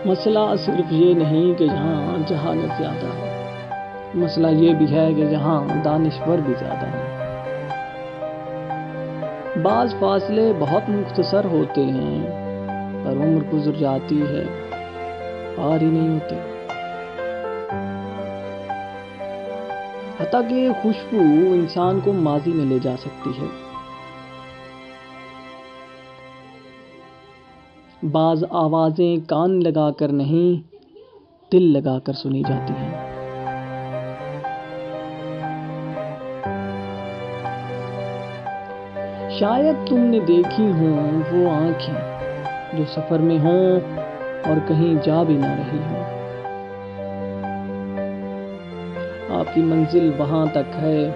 مسئلہ صرف یہ نہیں کہ جہاں جہالت زیادہ ہے، مسئلہ یہ بھی ہے کہ جہاں دانشور بھی زیادہ ہیں۔ بعض فاصلے بہت مختصر ہوتے ہیں پر عمر گزر جاتی ہے، پار ہی نہیں ہوتے۔ حتیٰ کہ خوشبو انسان کو ماضی میں لے جا سکتی ہے۔ بعض آوازیں کان لگا کر نہیں، دل لگا کر سنی جاتی ہیں۔ شاید تم نے دیکھی ہوں وہ آنکھیں جو سفر میں ہوں اور کہیں جا بھی نہ رہی ہوں۔ آپ کی منزل وہاں تک ہے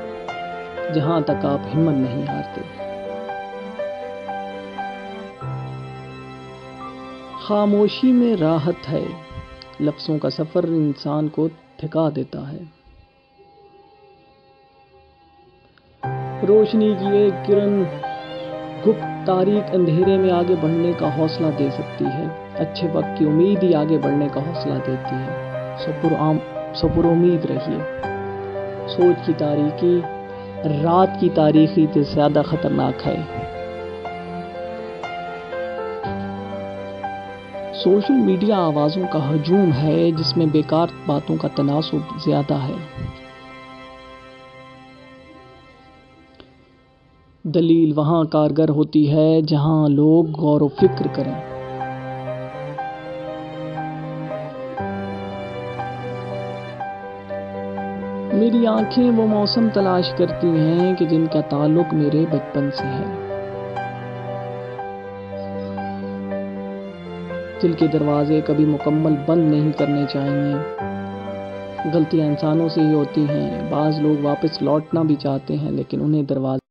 جہاں تک آپ ہمت نہیں ہارتے۔ خاموشی میں راحت ہے، لفظوں کا سفر انسان کو تھکا دیتا ہے۔ روشنی کی ایک کرن گپت تاریک اندھیرے میں آگے بڑھنے کا حوصلہ دے سکتی ہے۔ اچھے وقت کی امید ہی آگے بڑھنے کا حوصلہ دیتی ہے۔ سو پر امید رہیے۔ سوچ کی تاریکی رات کی تاریکی سے زیادہ خطرناک ہے۔ سوشل میڈیا آوازوں کا ہجوم ہے جس میں بیکار باتوں کا تناسب زیادہ ہے۔ دلیل وہاں کارگر ہوتی ہے جہاں لوگ غور و فکر کریں۔ میری آنکھیں وہ موسم تلاش کرتی ہیں کہ جن کا تعلق میرے بچپن سے ہے۔ دل کے دروازے کبھی مکمل بند نہیں کرنے چاہیے۔ غلطیاں انسانوں سے ہی ہوتی ہیں۔ بعض لوگ واپس لوٹنا بھی چاہتے ہیں لیکن انہیں دروازے